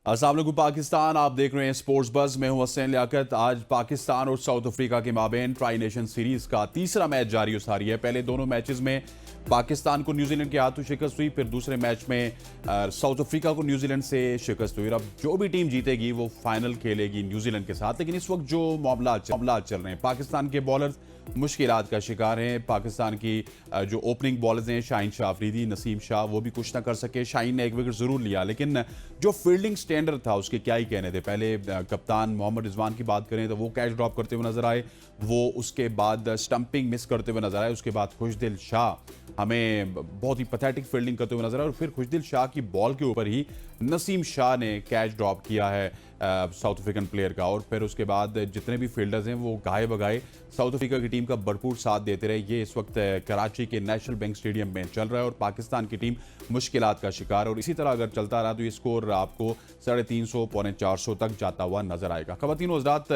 अस्सलाम वालेकुम पाकिस्तान, आप देख रहे हैं स्पोर्ट्स बज़। मैं हूं हसैन लियाकत। आज पाकिस्तान और साउथ अफ्रीका के माबेन ट्राई नेशन सीरीज का तीसरा मैच जारी सारी है। पहले दोनों मैचेस में पाकिस्तान को न्यूजीलैंड के हाथों शिकस्त हुई, फिर दूसरे मैच में साउथ अफ्रीका को न्यूजीलैंड से शिकस्त हुई। अब जो भी टीम जीतेगी वो फाइनल खेलेगी न्यूजीलैंड के साथ। लेकिन इस वक्त जो मामला चल रहे हैं, पाकिस्तान के बॉलर मुश्किलात का शिकार हैं। पाकिस्तान की जो ओपनिंग बॉलर्स हैं, शाहीन शाह अफरीदी, नसीम शाह, वो भी कुछ ना कर सके। शाहीन ने एक विकेट जरूर लिया, लेकिन जो फील्डिंग स्टैंडर्ड था उसके क्या ही कहने थे। पहले कप्तान मोहम्मद रिजवान की बात करें तो वो कैच ड्रॉप करते हुए नजर आए, वो उसके बाद स्टंपिंग मिस करते हुए नजर आए। उसके बाद खुशदिल शाह हमें बहुत ही पैथेटिक फील्डिंग करते हुए नजर आए, और फिर खुशदिल शाह की बॉल के ऊपर ही नसीम शाह ने कैच ड्रॉप किया है साउथ अफ्रीकन प्लेयर का। और फिर उसके बाद जितने भी फील्डर्स हैं वो गाए बगाए साउथ अफ्रीका की टीम का भरपूर साथ देते रहे। ये इस वक्त कराची के नेशनल बैंक स्टेडियम में चल रहा है और पाकिस्तान की टीम मुश्किलात का शिकार। और इसी तरह अगर चलता रहा तो ये स्कोर आपको 350 पौने 400 तक जाता हुआ नजर आएगा। खवातीन और हज़रात,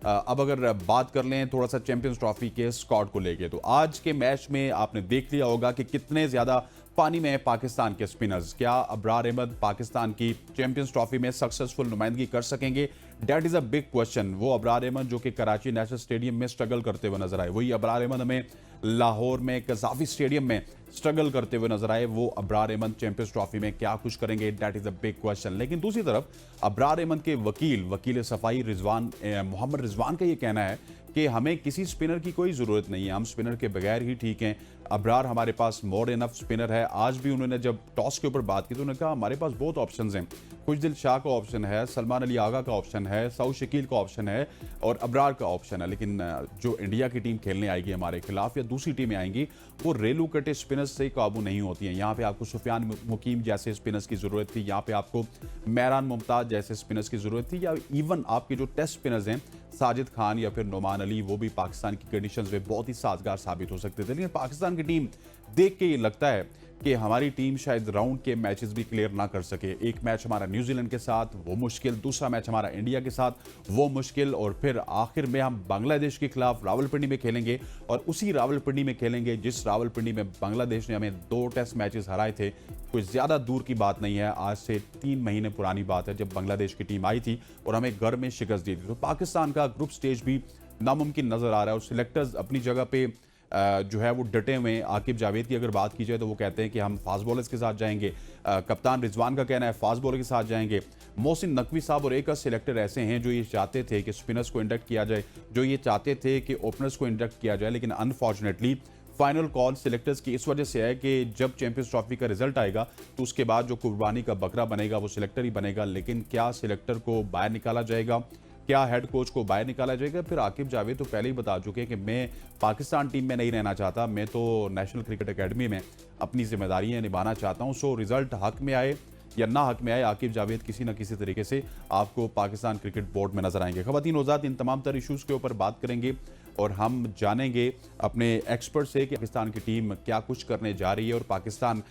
अब अगर बात कर लें थोड़ा सा चैंपियंस ट्रॉफी के स्क्वाड को लेके, तो आज के मैच में आपने देख लिया होगा कि कितने ज्यादा पानी में है पाकिस्तान के स्पिनर्स। क्या अबरार अहमद पाकिस्तान की चैंपियंस ट्रॉफी में सक्सेसफुल नुमाइंदगी कर सकेंगे? That is a big question. वो अबरार अहमद जो कि कराची नेशनल स्टेडियम में स्ट्रगल करते हुए नजर आए, वही अबरार अहमद हमें लाहौर में कज़ाफी स्टेडियम में स्ट्रगल करते हुए नजर आए। वो अबरार अहमद चैंपियंस ट्रॉफी में क्या कुछ करेंगे? That is a big question. लेकिन दूसरी तरफ अबरार अहमद के वकील सफाई मोहम्मद रिजवान का ये कहना है कि हमें किसी स्पिनर की कोई ज़रूरत नहीं है, हम स्पिनर के बगैर ही ठीक हैं। अबरार हमारे पास मोर इनफ स्पिनर है। आज भी उन्होंने जब टॉस के ऊपर बात की तो उन्होंने कहा हमारे पास बहुत ऑप्शंस हैं। खुशदिल शाह का ऑप्शन है, सलमान अली आगा का ऑप्शन है, सऊद शकील का ऑप्शन है और अबरार का ऑप्शन है। लेकिन जो इंडिया की टीम खेलने आएगी हमारे खिलाफ या दूसरी टीमें आएंगी, वो रेलू कटे स्पिनर्स से काबू नहीं होती हैं। यहाँ पे आपको सुफियान मुकीम जैसे स्पिनर्स की ज़रूरत थी, यहाँ पे आपको महरान मुमताज़ जैसे स्पिनर्स की ज़रूरत थी, या इवन आपके जो टेस्ट स्पिनर्स हैं साजिद खान या फिर नोमान अली, वो भी पाकिस्तान की कंडीशंस में बहुत ही साजगार साबित हो सकते थे। लेकिन पाकिस्तान की टीम देख के ये लगता है कि हमारी टीम शायद राउंड के मैचेस भी क्लियर ना कर सके। एक मैच हमारा न्यूजीलैंड के साथ, वो मुश्किल, दूसरा मैच हमारा इंडिया के साथ, वो मुश्किल, और फिर आखिर में हम बांग्लादेश के खिलाफ रावलपिंडी में खेलेंगे, और उसी रावलपिंडी में खेलेंगे जिस रावलपिंडी में बांग्लादेश ने हमें 2 टेस्ट मैचेस हराए थे। कोई ज़्यादा दूर की बात नहीं है, आज से 3 महीने पुरानी बात है जब बांग्लादेश की टीम आई थी और हमें घर में शिकस्त दी थी। तो पाकिस्तान का ग्रुप स्टेज भी नामुमकिन नज़र आ रहा है, और सिलेक्टर्स अपनी जगह पे जो है वो डटे हुए हैं। आकिब जावेद की अगर बात की जाए तो वो कहते हैं कि हम फास्ट बॉलर्स के साथ जाएंगे। कप्तान रिजवान का कहना है फास्ट बॉलर के साथ जाएंगे। मोहसिन नकवी साहब और एक सिलेक्टर ऐसे हैं जो ये चाहते थे कि स्पिनर्स को इंडक्ट किया जाए, जो ये चाहते थे कि ओपनर्स को इंडक्ट किया जाए। लेकिन अनफॉर्चुनेटली फाइनल कॉल सिलेक्टर्स की इस वजह से है कि जब चैंपियंस ट्रॉफी का रिजल्ट आएगा तो उसके बाद जो कुर्बानी का बकरा बनेगा वो सिलेक्टर ही बनेगा। लेकिन क्या सिलेक्टर को बाहर निकाला जाएगा, क्या हेड कोच को बाहर निकाला जाएगा? फिर आकिब जावेद तो पहले ही बता चुके हैं कि मैं पाकिस्तान टीम में नहीं रहना चाहता, मैं तो नेशनल क्रिकेट एकेडमी में अपनी जिम्मेदारियां निभाना चाहता हूं। सो रिजल्ट हक में आए या ना हक में आए, आकिब जावेद किसी न किसी तरीके से आपको पाकिस्तान क्रिकेट बोर्ड में नजर आएंगे। खवातीन औजात, इन तमाम तर इशूज़ के ऊपर बात करेंगे और हम जानेंगे अपने एक्सपर्ट से कि पाकिस्तान की टीम क्या कुछ करने जा रही है और पाकिस्तान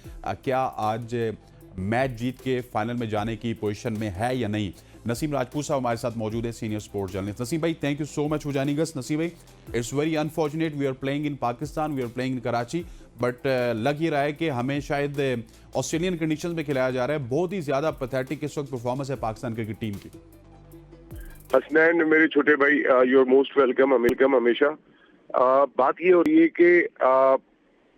क्या आज मैच जीत के फाइनल में जाने की पोजीशन में है या नहीं। नसीम राजपूत साहब हमारे साथ मौजूद है, सीनियर स्पोर्ट्स जर्नलिस्ट। नसीम भाई, thank you so much for joining us. Naseem भाई, it's very unfortunate, we are playing in Pakistan, we are playing in Karachi, but लग ये रहा है कि हमें शायद ऑस्ट्रेलियन कंडीशंस में खिलाया जा रहा है। बहुत ही ज्यादा पैथेटिक इस वक्त परफॉर्मेंस है पाकिस्तान क्रिकेट टीम की। हसनैन मेरे छोटे भाई, यू आर मोस्ट वेलकम हमेशा। बात ये हो रही है कि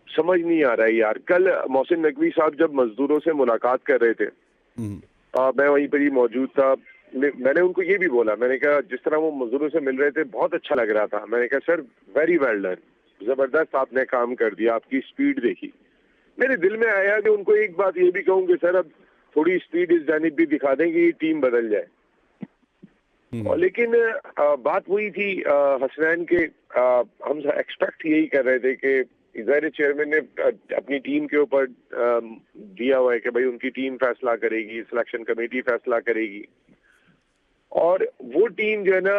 समझ नहीं आ रहा है यार। कल मोहसिन नकवी साहब जब मजदूरों से मुलाकात कर रहे थे, मैं वहीं पर ही मौजूद था। मैंने उनको ये भी बोला, मैंने कहा जिस तरह वो मजदूरों से मिल रहे थे बहुत अच्छा लग रहा था। मैंने कहा सर वेरी वेल डन, जबरदस्त आपने काम कर दिया, आपकी स्पीड देखी। मेरे दिल में आया कि उनको एक बात ये भी कहूँ कि सर अब थोड़ी स्पीड इस जानिब भी दिखा दें कि टीम बदल जाए। और लेकिन बात वही थी हसनैन के, हम एक्सपेक्ट यही कर रहे थे कि ज़ाहिर चेयरमैन ने अपनी टीम के ऊपर दिया हुआ है कि भाई उनकी टीम फैसला करेगी, सिलेक्शन कमेटी फैसला करेगी, और वो टीम जो है ना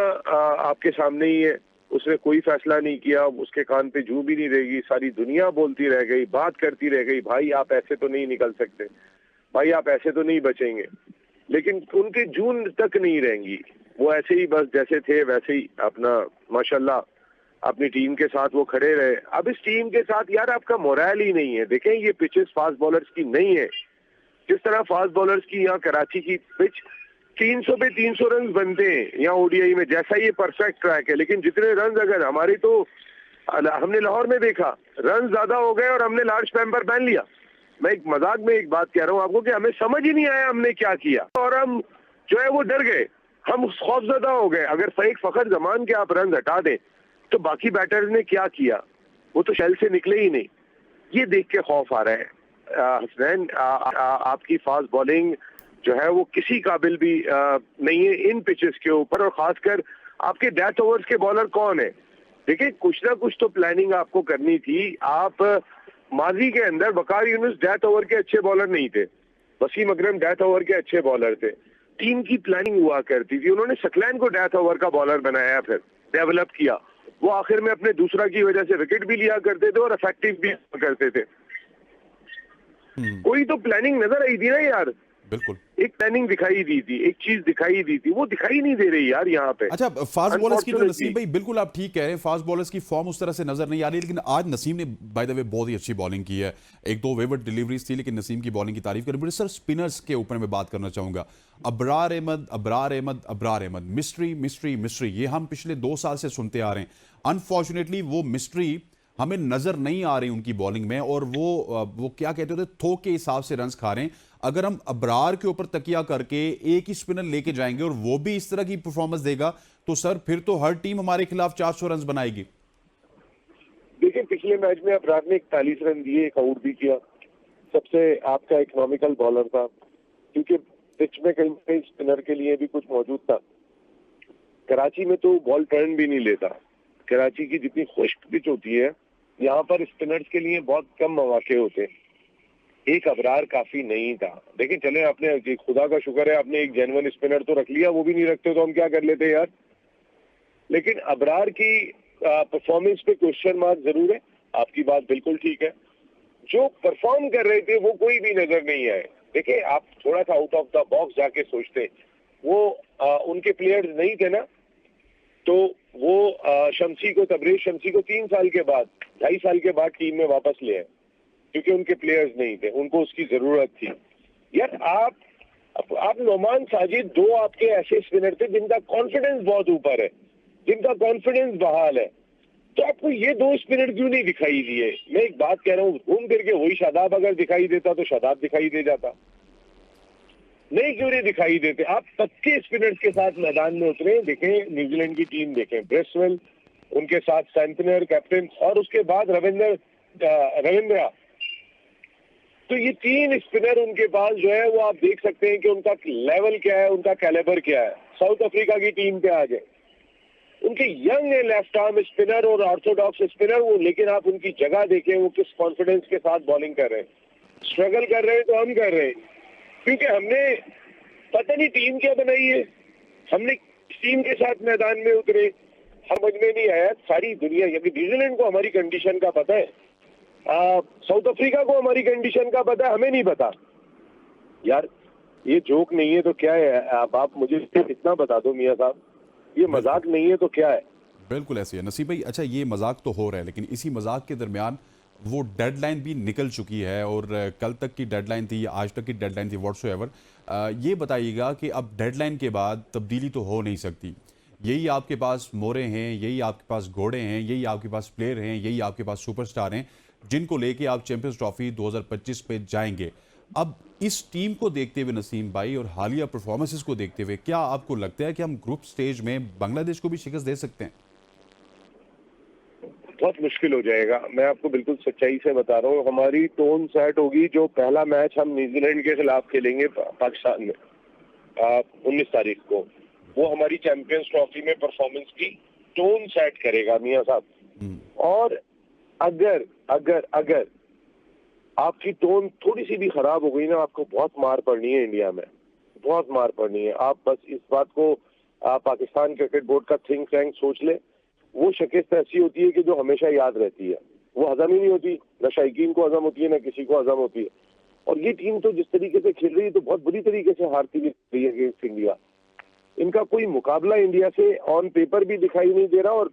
आपके सामने ही है। उसने कोई फैसला नहीं किया, उसके कान पे जू भी नहीं रहेगी। सारी दुनिया बोलती रह गई, बात करती रह गई, भाई आप ऐसे तो नहीं निकल सकते, भाई आप ऐसे तो नहीं बचेंगे। लेकिन उनके जून तक नहीं रहेंगी, वो ऐसे ही बस जैसे थे वैसे ही अपना माशाल्लाह अपनी टीम के साथ वो खड़े रहे। अब इस टीम के साथ यार आपका मोरल ही नहीं है। देखें ये पिचेस फास्ट बॉलर्स की नहीं है। जिस तरह फास्ट बॉलर्स की यहाँ कराची की पिच 300 पे 300 रन बनते हैं यहाँ ओडीआई में, जैसा ये परफेक्ट ट्रैक है। लेकिन जितने रन अगर हमारी, तो हमने लाहौर में देखा रन ज्यादा हो गए और हमने लार्ज पैम्पर पहन लिया। मैं एक मजाक में एक बात कह रहा हूँ आपको कि हमें समझ ही नहीं आया हमने क्या किया, और हम जो है वो डर गए, हम खौफजदा हो गए। अगर एक फखर जमान के आप रन हटा दें तो बाकी बैटर्स ने क्या किया, वो तो शेल से निकले ही नहीं। ये देख के खौफ आ रहा है। हसनैन, आपकी फास्ट बॉलिंग जो है वो किसी काबिल भी नहीं है इन पिचेस के ऊपर, और खासकर आपके डेथ ओवर्स के बॉलर कौन है। देखिए, कुछ ना कुछ तो प्लानिंग आपको करनी थी। आप माजी के अंदर वकार यूनुस डेथ ओवर के अच्छे बॉलर नहीं थे, वसीम अकरम डेथ ओवर के अच्छे बॉलर थे। टीम की प्लानिंग हुआ करती थी। उन्होंने सकलैन को डेथ ओवर का बॉलर बनाया, फिर डेवलप किया। वो आखिर में अपने दूसरा की वजह से विकेट भी लिया करते थे और इफेक्टिव भी करते थे। कोई तो प्लानिंग नजर आई थी ना यार। बिल्कुल, एक प्लानिंग दिखाई दी थी, एक चीज दिखाई दी थी, वो दिखाई नहीं दे रही यार यहाँ पे। अच्छा, फास्ट बॉलर्स की तो नसीम भाई बिल्कुल आप ठीक कह रहे हैं, फास्ट बॉलर्स की फॉर्म उस तरह से नजर नहीं आ रही, लेकिन आज नसीम ने बाय द वे बहुत ही अच्छी बॉलिंग की है। एक दो वेवर्ड डिलीवरीज थी, लेकिन नसीम की बॉलिंग की तारीफ करें। सर, स्पिनर्स के ऊपर मैं बात करना चाहूंगा। Abrar Ahmed, Abrar Ahmed, Abrar Ahmed, mystery mystery mystery, ये हम पिछले 2 साल से सुनते आ रहे हैं। अनफॉर्चुनेटली वो मिस्ट्री हमें नजर नहीं आ रही उनकी बॉलिंग में, और वो क्या कहते होते, थोक के हिसाब से रन्स खा रहे हैं। अगर हम अबरार के ऊपर तकिया करके एक ही स्पिनर लेके जाएंगे और वो भी इस तरह की परफॉर्मेंस देगा, तो सर फिर तो हर टीम हमारे खिलाफ 400 रन बनाएगी। देखिए, पिछले मैच में अबरार ने 41 रन दिए, एक आउट भी किया। सबसे आपका इकोनॉमिकल बॉलर था, क्योंकि पिच में कहीं कहीं स्पिनर के लिए भी कुछ मौजूद था। कराची में तो बॉल टर्न भी नहीं लेता। कराची की जितनी खुश्क पिच होती है, यहाँ पर स्पिनर्स के लिए बहुत कम मौके होते हैं। एक अबरार काफी नहीं था। देखिए, चले आपने, खुदा का शुक्र है आपने एक जेन्युइन स्पिनर तो रख लिया, वो भी नहीं रखते तो हम क्या कर लेते यार। लेकिन अबरार की परफॉर्मेंस पे क्वेश्चन मार्क जरूर है। आपकी बात बिल्कुल ठीक है। जो परफॉर्म कर रहे थे वो कोई भी नजर नहीं आए। देखिए, आप थोड़ा सा आउट ऑफ द बॉक्स जाके सोचते, वो उनके प्लेयर्स नहीं थे ना, तो वो शमसी को, तबरेज शमसी को 3 साल के बाद, 2.5 साल के बाद टीम में वापस ले आए, क्योंकि उनके प्लेयर्स नहीं थे, उनको उसकी जरूरत थी। यार आप नोमान साजिद, 2 आपके ऐसे स्पिनर थे जिनका कॉन्फिडेंस बहुत ऊपर है, जिनका कॉन्फिडेंस बहाल है, तो आपको ये 2 स्पिनर क्यों नहीं दिखाई दिए? मैं एक बात कह रहा हूँ, घूम फिर के वही शादाब अगर दिखाई देता तो शादाब दिखाई दे जाता, नहीं क्यों नहीं दिखाई देते? आप पक्के स्पिनर्स के साथ मैदान में उतरे। देखें न्यूजीलैंड की टीम, देखें ब्रेसवेल, उनके साथ सैंटनर कैप्टन, और उसके बाद रविंद्रा। तो ये 3 स्पिनर उनके पास जो है, वो आप देख सकते हैं कि उनका लेवल क्या है, उनका कैलिबर क्या है। साउथ अफ्रीका की टीम पे आ गए, उनके यंग लेफ्ट आर्म स्पिनर और ऑर्थोडॉक्स स्पिनर वो, लेकिन आप उनकी जगह देखें, वो किस कॉन्फिडेंस के साथ बॉलिंग कर रहे हैं। स्ट्रगल कर रहे हैं तो हम कर रहे हैं, क्योंकि हमने पता नहीं टीम क्या बनाई है, हमने टीम के साथ मैदान में उतरे, समझ में नहीं आया। सारी दुनिया, यदि न्यूजीलैंड को हमारी कंडीशन का पता है, साउथ अफ्रीका को हमारी कंडीशन का पता है, हमें नहीं पता यार। ये जोक नहीं है तो क्या है? आप मुझे इतना बता दो मियां साहब, ये मजाक नहीं है तो क्या है? बिल्कुल ऐसी है नसीब भाई। अच्छा, ये मजाक तो हो रहा है, लेकिन इसी मजाक के दरमियान वो डेडलाइन भी निकल चुकी है, और कल तक की डेडलाइन थी या आज तक की डेडलाइन थी, व्हाट्सएवर। ये बताइएगा कि अब डेडलाइन के बाद तब्दीली तो हो नहीं सकती। यही आपके पास मोरे हैं, यही आपके पास घोड़े हैं, यही आपके पास प्लेयर हैं, यही आपके पास सुपरस्टार हैं, जिनको लेके आप चैंपियंस ट्रॉफी 2025 पे जाएंगे। अब इस टीम को देखते हुए नसीम भाई, और हालिया परफॉर्मेंसेस को देखते हुए, क्या आपको लगता है कि हम ग्रुप स्टेज में बांग्लादेश को भी शिकस्त दे सकते हैं? बहुत मुश्किल हो जाएगा। मैं आपको बिल्कुल सच्चाई से बता रहा हूँ। हमारी टोन सेट होगी, जो पहला मैच हम न्यूजीलैंड के खिलाफ खेलेंगे पाकिस्तान में 19 तारीख को, वो हमारी चैंपियंस ट्रॉफी में परफॉर्मेंस की टोन सेट करेगा मियां साहब। और अगर अगर अगर आपकी टोन थोड़ी सी भी खराब हो गई ना, आपको बहुत मार पड़नी है इंडिया में, बहुत मार पड़नी है। आप बस इस बात को पाकिस्तान क्रिकेट बोर्ड का थिंक टैंक सोच ले। वो शिकस्त ऐसी होती है कि जो हमेशा याद रहती है, वो हजम ही नहीं होती, न शायकीन को हजम होती है, न किसी को हजम होती है। और ये टीम तो जिस तरीके से खेल रही है, तो बहुत बुरी तरीके से हारती भी रही है अगेंस्ट इंडिया। इनका कोई मुकाबला इंडिया से ऑन पेपर भी दिखाई नहीं दे रहा, और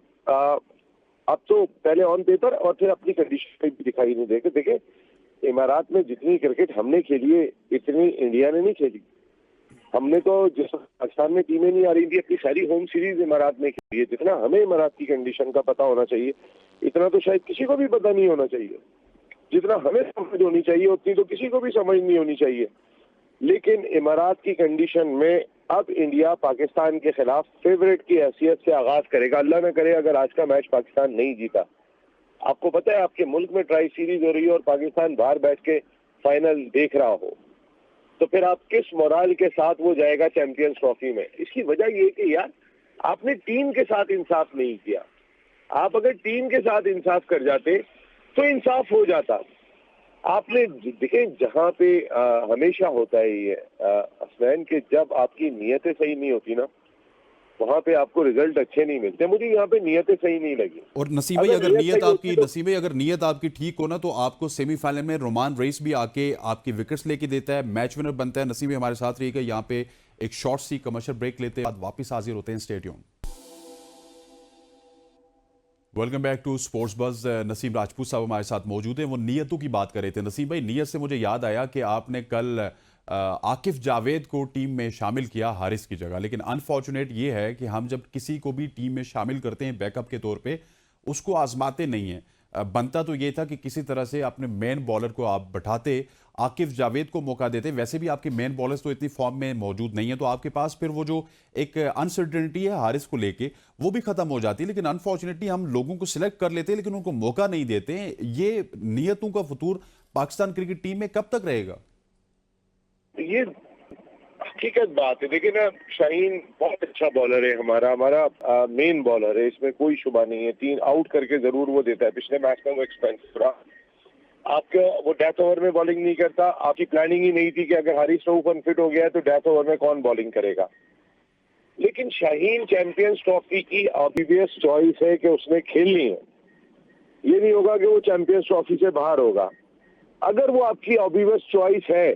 अब तो पहले ऑन पेपर और फिर अपनी कंडीशन पे भी दिखाई नहीं देते। देखे, इमारात में जितनी क्रिकेट हमने खेली है, इतनी इंडिया ने नहीं खेली। हमने तो जिस पाकिस्तान में टीमें नहीं आ रही थी, अपनी सारी होम सीरीज इमारात में खेली है। जितना हमें इमारात की कंडीशन का पता होना चाहिए, इतना तो शायद किसी को भी पता नहीं होना चाहिए। जितना हमें समझ होनी चाहिए उतनी तो किसी को भी समझ नहीं होनी चाहिए। लेकिन इमारात की कंडीशन में अब इंडिया पाकिस्तान के खिलाफ फेवरेट की हैसियत से आगाज करेगा। अल्लाह न करे अगर आज का मैच पाकिस्तान नहीं जीता, आपको पता है आपके मुल्क में ट्राई सीरीज हो रही है और पाकिस्तान बाहर बैठ के फाइनल देख रहा हो, तो फिर आप किस मोराल के साथ वो जाएगा चैंपियंस ट्रॉफी में? इसकी वजह ये कि यार आपने टीम के साथ इंसाफ नहीं किया। आप अगर टीम के साथ इंसाफ कर जाते तो इंसाफ हो जाता। आपने देखें जहां पे हमेशा होता है ये हसनैन के जब आपकी नीयतें सही नहीं होती ना, वहां पे आपको रिजल्ट अच्छे नहीं मिलते। मुझे यहाँ पे नीयतें सही नहीं लगी। और नसीम भाई, अगर नीयत आपकी ठीक हो ना, तो आपको सेमीफाइनल में रोमान रेस भी आके आपकी विकेट्स लेके देता है, मैच विनर बनता है। नसीम भाई हमारे साथ रहिएगा, यहाँ पे एक शॉर्ट सी कमर्शियल ब्रेक लेते हैं, बाद वापिस हाजिर होते हैं stadium. Welcome back to sports buzz. Naseem Rajput साहब हमारे साथ मौजूद हैं, वो नीयतों की बात कर रहे थे। नसीम भाई, नीयत से मुझे याद आया कि आपने कल आकिफ जावेद को टीम में शामिल किया हारिस की जगह, लेकिन अनफॉर्चुनेट ये है कि हम जब किसी को भी टीम में शामिल करते हैं बैकअप के तौर पे, उसको आजमाते नहीं हैं। बनता तो ये था कि किसी तरह से अपने मेन बॉलर को आप बैठाते, आकिफ जावेद को मौका देते। वैसे भी आपके मेन बॉलर्स तो इतनी फॉर्म में मौजूद नहीं है, तो आपके पास फिर वो जो एक अनसर्टेनिटी है हारिस को लेके, वो भी खत्म हो जाती है। लेकिन अनफॉर्चुनेटली हम लोगों को सिलेक्ट कर लेते हैं लेकिन उनको मौका नहीं देते। ये नीयतों का फतूर पाकिस्तान क्रिकेट टीम में कब तक रहेगा? ये हकीकत बात है। देखिए ना, शाहीन बहुत अच्छा बॉलर है, हमारा मेन बॉलर है, इसमें कोई शुबा नहीं है। 3 आउट करके जरूर वो देता है। पिछले मैच में वो एक्सपेंसिव रहा। आपका वो डेथ ओवर में बॉलिंग नहीं करता। आपकी प्लानिंग ही नहीं थी कि अगर हारिस रऊफ अनफिट हो गया है तो डेथ ओवर में कौन बॉलिंग करेगा। लेकिन शाहीन चैंपियंस ट्रॉफी की ऑब्वियस चॉइस है कि उसने खेलनी है। ये नहीं होगा कि वो चैंपियंस ट्रॉफी से बाहर होगा। अगर वो आपकी ऑब्वियस चॉइस है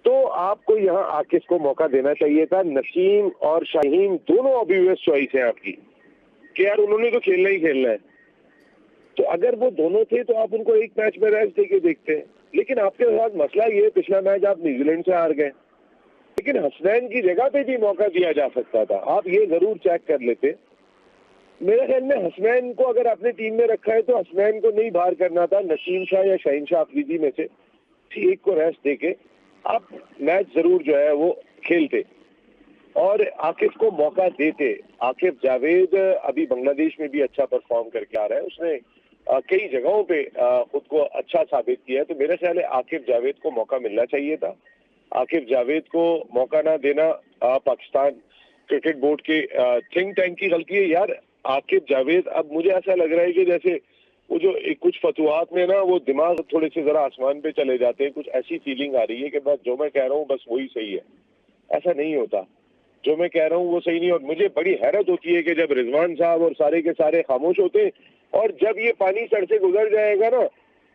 तो आपको यहाँ आकिफ को मौका देना चाहिए था। नसीम और शाहीन दोनों ऑब्वियस चॉइस है आपकी कि यार उन्होंने तो खेलना ही खेलना है। तो अगर वो दोनों थे तो आप उनको एक मैच में रेस्ट देके देखते हैं। लेकिन आपके साथ मसला ये, पिछला मैच आप न्यूजीलैंड से हार गए, लेकिन हसनैन की जगह पे भी मौका दिया जा सकता था। आप ये जरूर चेक कर लेते। मेरे ख्याल में हसनैन को अगर आपने टीम में रखा है तो हसनैन को नहीं बाहर करना था। नसीम शाह या शाहीन शाह अफरीदी में से एक को रेस्ट देके आप मैच जरूर जो है वो खेलते और आकिफ को मौका देते। आकिफ जावेद अभी बांग्लादेश में भी अच्छा परफॉर्म करके आ रहा है। उसने कई जगहों पे खुद को अच्छा साबित किया है। तो मेरा ख्याल है आकिफ जावेद को मौका मिलना चाहिए था। आकिफ जावेद को मौका ना देना पाकिस्तान क्रिकेट बोर्ड के थिंक टैंक की गलती है। यार आकिफ जावेद, अब मुझे ऐसा लग रहा है कि जैसे वो जो कुछ फतुआत में ना वो दिमाग थोड़े से जरा आसमान पे चले जाते हैं। कुछ ऐसी फीलिंग आ रही है कि बस जो मैं कह रहा हूँ बस वही सही है। ऐसा नहीं होता। जो मैं कह रहा हूँ वो सही नहीं। और मुझे बड़ी हैरत होती है कि जब रिजवान साहब और सारे के सारे खामोश होते हैं और जब ये पानी सर से गुजर जाएगा ना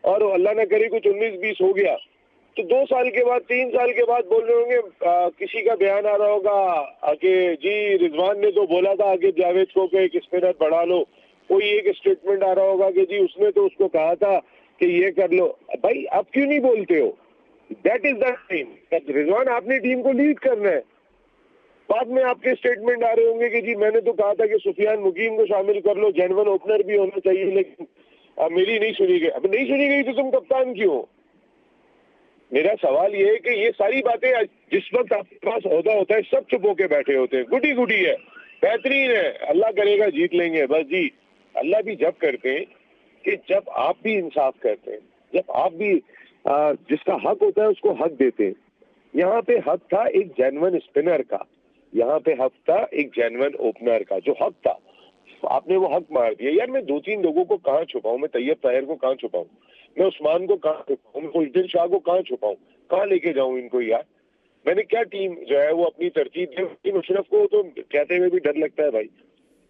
और अल्लाह न करे कुछ 19-20 हो गया तो 2 साल के बाद 3 साल के बाद बोल रहे होंगे, किसी का बयान आ रहा होगा कि जी रिजवान ने तो बोला था आकिफ जावेद को कि एक स्पिनर बढ़ा लो। कोई एक स्टेटमेंट आ रहा होगा कि जी उसने तो उसको कहा था कि ये कर लो। भाई आप क्यों नहीं बोलते हो? That is the time. Rizwan आपने टीम को लीड करना है। बाद में आपके स्टेटमेंट आ रहे होंगे कि जी मैंने तो कहा था कि सुफियान मुकीम को शामिल कर लो, जेन्युइन ओपनर भी होना चाहिए, लेकिन मेरी नहीं सुनी गई। अब नहीं सुनी गई तो तुम कप्तान क्यों हो? मेरा सवाल ये है कि ये सारी बातें जिस वक्त आपके पास ओहदा होता है सब चुप होके बैठे होते हैं। गुडी गुडी है, बेहतरीन है, अल्लाह करेगा जीत लेंगे। बस जी, अल्लाह भी जब करते हैं कि जब आप भी इंसाफ करते हैं, जब आप भी जिसका हक होता है उसको हक देते हैं। यहाँ पे हक था एक जेन्युइन स्पिनर का, यहाँ पे हक था एक जेन्युइन ओपनर का। जो हक था आपने वो हक मार दिया। यार मैं 2-3 लोगों को कहाँ छुपाऊं? मैं तैयब ताहिर को कहाँ छुपाऊं? मैं उस्मान को कहाँ छुपाऊं? मैं खुशदिल शाह को कहाँ छुपाऊं? कहाँ लेके जाऊं इनको? यार मैंने क्या टीम जो है वो अपनी तरतीब दी। मुशरफ को तो कहते हुए भी डर लगता है भाई,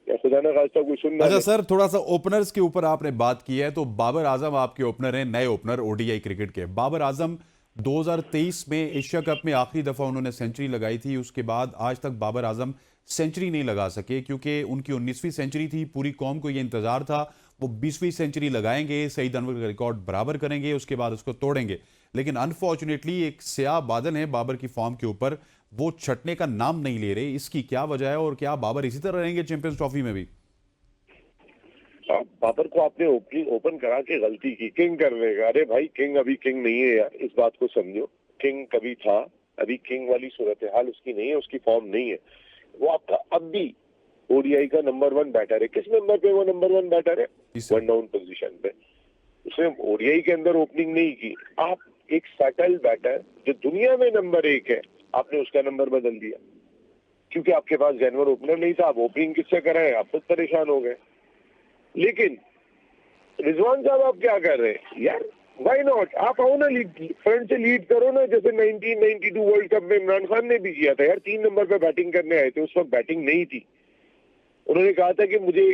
या खुदा ना खास्ता कोई सुन ना अच्छा ले। सर, थोड़ा सा ओपनर्स के ऊपर आपने बात की है, तो बाबर आजम आपके ओपनर हैं, नए ओपनर ओडीआई क्रिकेट के। बाबर आजम 2023 में एशिया कप में आखिरी दफा उन्होंने सेंचुरी लगाई थी। उसके बाद आज तक बाबर आजम सेंचुरी नहीं लगा सके, क्योंकि उनकी 19वीं सेंचुरी थी। पूरी कौम को यह इंतजार था वो 20वीं सेंचुरी लगाएंगे, सईद अनवर का रिकॉर्ड बराबर करेंगे, उसके बाद उसको तोड़ेंगे। लेकिन अनफॉर्चुनेटली एक स्याह बादल है बाबर की फॉर्म के ऊपर, वो छटने का नाम नहीं ले रहे। इसकी क्या वजह है और क्या बाबर इसी तरह रहेंगे चैंपियंस ट्रॉफी में भी? बाबर को आपने ओपन करा के गलती की किंग करने का। अरे भाई, किंग अभी किंग नहीं है यार, इस बात को समझो। किंग कभी था, अभी किंग वाली सूरत हाल उसकी नहीं है, उसकी फॉर्म नहीं है। वो आपका अब भी ओडीआई का नंबर 1 बैटर है। किस नंबर पे वो नंबर 1 बैटर है? तीसरे। 1 डाउन पोजीशन पे। उसने ओडीआई के अंदर ओपनिंग नहीं की। आप एक सेटल बैटर जो दुनिया में नंबर 1 है, आपने उसका नंबर बदल दिया क्योंकि आपके पास जेन्युइन ओपनर नहीं था। आप ओपनिंग किससे कराएं? आप खुद परेशान हो गए। लेकिन रिजवान साहब, आप क्या कर रहे हैं यार? Why not? आप आओ ना, फ्रंट से लीड करो ना, जैसे 1992 वर्ल्ड कप में इमरान खान ने भी किया था यार। 3 नंबर पे बैटिंग करने आए थे, उस वक्त बैटिंग नहीं थी। उन्होंने कहा था कि मुझे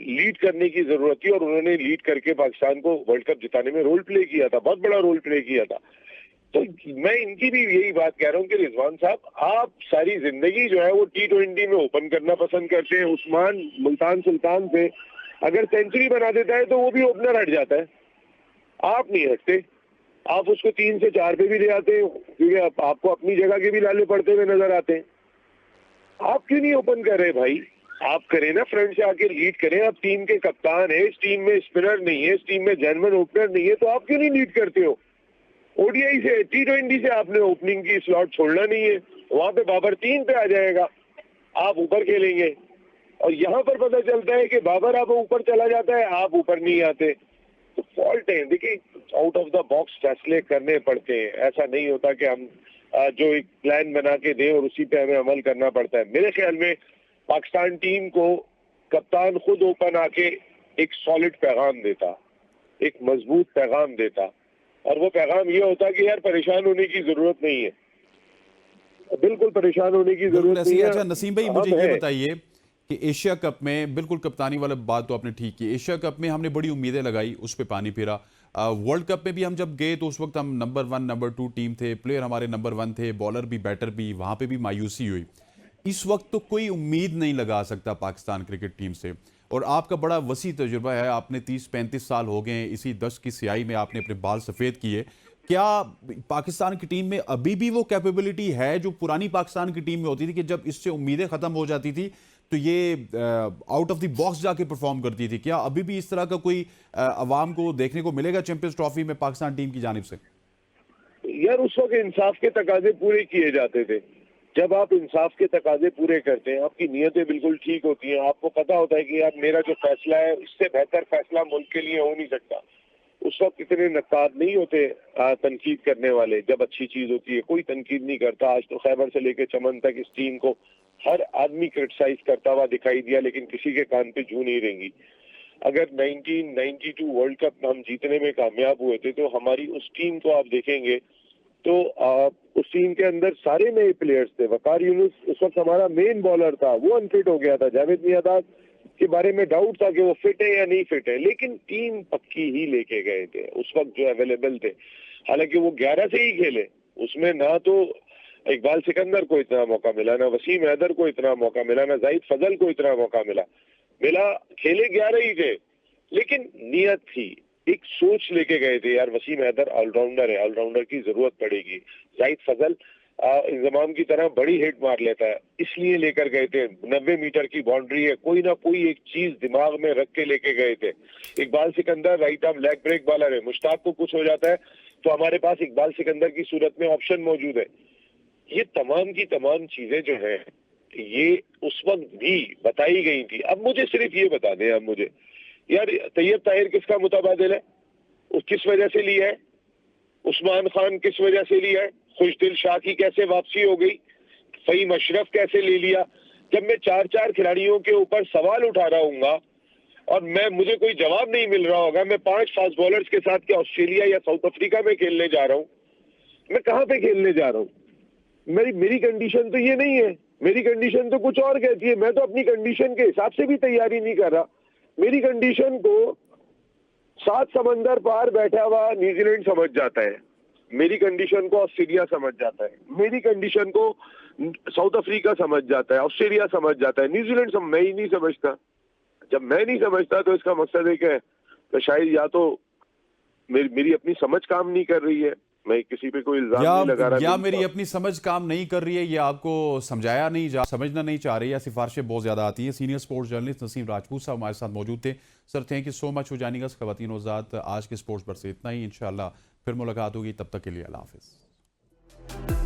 लीड करने की जरूरत थी और उन्होंने लीड करके पाकिस्तान को वर्ल्ड कप जिताने में रोल प्ले किया था, बहुत बड़ा रोल प्ले किया था। तो मैं इनकी भी यही बात कह रहा हूँ कि रिजवान साहब, आप सारी जिंदगी जो है वो T20 में ओपन करना पसंद करते हैं। उस्मान मुल्तान सुल्तान से अगर सेंचुरी बना देता है तो वो भी ओपनर हट जाता है, आप नहीं हटते। आप उसको 3 से 4 पे भी ले आते हैं क्योंकि आपको अपनी जगह के भी लाले पड़ते हुए नजर आते हैं। आप क्यों नहीं ओपन कर रहे भाई? आप करें ना, फ्रंट से आके लीड करें। आप टीम के कप्तान है, इस टीम में स्पिनर नहीं है, इस टीम में जेन्युइन ओपनर नहीं है, तो आप क्यों नहीं लीड करते हो? ओडीआई से, T20 से आपने ओपनिंग की स्लॉट छोड़ना नहीं है। वहां पे बाबर 3 पे आ जाएगा, आप ऊपर खेलेंगे। और यहाँ पर पता चलता है कि बाबर अब ऊपर चला जाता है, आप ऊपर नहीं आते। तो फॉल्ट है। देखिए, आउट ऑफ द बॉक्स फैसले करने पड़ते हैं। ऐसा नहीं होता कि हम जो एक प्लान बना के दें और उसी पे हमें अमल करना पड़ता है। मेरे ख्याल में पाकिस्तान टीम को कप्तान खुद ओपन आके एक सॉलिड पैगाम देता, एक मजबूत पैगाम देता, और वो पैगाम ये होता कि यार परेशान होने की जरूरत नहीं है, बिल्कुल परेशान होने की बिल्कुल जरूरत ऐसे नहीं ही। है। अच्छा नसीम भाई, मुझे हम ये है। बताइए कि एशिया कप में, बिल्कुल कप्तानी वाला बात तो आपने ठीक की, एशिया कप में हमने बड़ी उम्मीदें लगाई, उस पर पानी फिरा। वर्ल्ड कप में भी हम जब गए तो उस वक्त हम नंबर 1 नंबर 2 टीम थे, प्लेयर हमारे नंबर 1 थे, बॉलर भी बैटर भी, वहां पे भी मायूसी हुई। इस वक्त तो कोई उम्मीद नहीं लगा सकता पाकिस्तान क्रिकेट टीम से। और आपका बड़ा वसी तजुर्बा है, आपने 30-35 साल हो गए इसी 10 की स्याही में आपने अपने बाल सफ़ेद किए। क्या पाकिस्तान की टीम में अभी भी वो कैपेबिलिटी है जो पुरानी पाकिस्तान की टीम में होती थी कि जब इससे उम्मीदें खत्म हो जाती थी तो ये आउट ऑफ द बॉक्स जाके परफॉर्म करती थी? क्या अभी भी इस तरह का कोई अवाम को देखने को मिलेगा चैंपियंस ट्रॉफी में पाकिस्तान टीम की जानिब से? यार, उस वक्त इंसाफ के तकाजे पूरे किए जाते थे। जब आप इंसाफ के तकाजे पूरे करते हैं, आपकी नीयतें बिल्कुल ठीक होती हैं, आपको पता होता है कि यार मेरा जो फैसला है इससे बेहतर फैसला मुल्क के लिए हो नहीं सकता। उस वक्त इतने नक्काद नहीं होते तनकीद करने वाले। जब अच्छी चीज होती है कोई तनकीद नहीं करता। आज तो खैबर से लेकर चमन तक इस टीम को हर आदमी क्रिटिसाइज करता हुआ दिखाई दिया, लेकिन किसी के कान पे जू नहीं रहेंगी। अगर 1992 वर्ल्ड कप हम जीतने में कामयाब हुए थे तो हमारी उस टीम को आप देखेंगे तो उस टीम के अंदर सारे नए प्लेयर्स थे। वकार यूनुस उस वक्त हमारा मेन बॉलर था, वो अनफिट हो गया था। जावेद मियादाद के बारे में डाउट था कि वो फिट है या नहीं फिट है, लेकिन टीम पक्की ही लेके गए थे उस वक्त जो अवेलेबल थे। हालांकि वो 11 से ही खेले, उसमें ना तो इकबाल सिकंदर को इतना मौका मिला, ना वसीम हैदर को इतना मौका मिला, ना जाहिद फजल को इतना मौका मिला। खेले 11 ही थे, लेकिन नियत थी, एक सोच लेके गए थे यार वसीम हैदर ऑलराउंडर है, ऑलराउंडर की जरूरत पड़ेगी। जाहिद फजल इंजमाम की तरह बड़ी हिट मार लेता है, इसलिए लेकर गए थे। 90 मीटर की बाउंड्री है, कोई ना कोई एक चीज दिमाग में रख के लेके गए थे। Iqbal Sikandar right arm leg break bowler है, मुश्ताक को कुछ हो जाता है तो हमारे पास इकबाल सिकंदर की सूरत में ऑप्शन मौजूद है। ये तमाम की तमाम चीजें जो है ये उस वक्त भी बताई गई थी। अब मुझे सिर्फ ये बता दें, अब मुझे यार तैयब ताहिर किसका मुतबादिल है? उस किस वजह से लिया है? उस्मान खान किस वजह से लिया है? खुशदिल शाह की कैसे वापसी हो गई? फहीम अशरफ कैसे ले लिया? जब मैं 4-4 खिलाड़ियों के ऊपर सवाल उठा रहा हूँ और मुझे कोई जवाब नहीं मिल रहा होगा, मैं 5 फास्ट बॉलर्स के साथ क्या ऑस्ट्रेलिया या साउथ अफ्रीका में खेलने जा रहा हूँ? मैं कहाँ पे खेलने जा रहा हूँ? मेरी कंडीशन तो ये नहीं है, मेरी कंडीशन तो कुछ और कहती है। मैं तो अपनी कंडीशन के हिसाब से भी तैयारी नहीं कर रहा। मेरी कंडीशन को 7 समंदर पार बैठा हुआ न्यूजीलैंड समझ जाता है, मेरी कंडीशन को ऑस्ट्रेलिया समझ जाता है, मेरी कंडीशन को साउथ अफ्रीका समझ जाता है, ऑस्ट्रेलिया समझ जाता है, न्यूजीलैंड मैं ही नहीं समझता। जब मैं नहीं समझता तो इसका मकसद है कि शायद या तो मेरी अपनी समझ काम नहीं कर रही है, मैं किसी पे कोई इल्जाम नहीं लगा रहा। या मेरी अपनी समझ काम नहीं कर रही है, या आपको समझाया नहीं जा समझना नहीं चाह रही है, या सिफारिशें बहुत ज़्यादा आती हैं। Senior sports journalist Naseem Rajput साहब हमारे साथ मौजूद थे। Sir, thank you so much for joining अस। ख़वातीन और हज़रात, आज के स्पोर्ट्स पर से इतना ही। इंशाल्लाह फिर मुलाकात होगी, तब तक के लिए अल्लाह हाफ़िज़।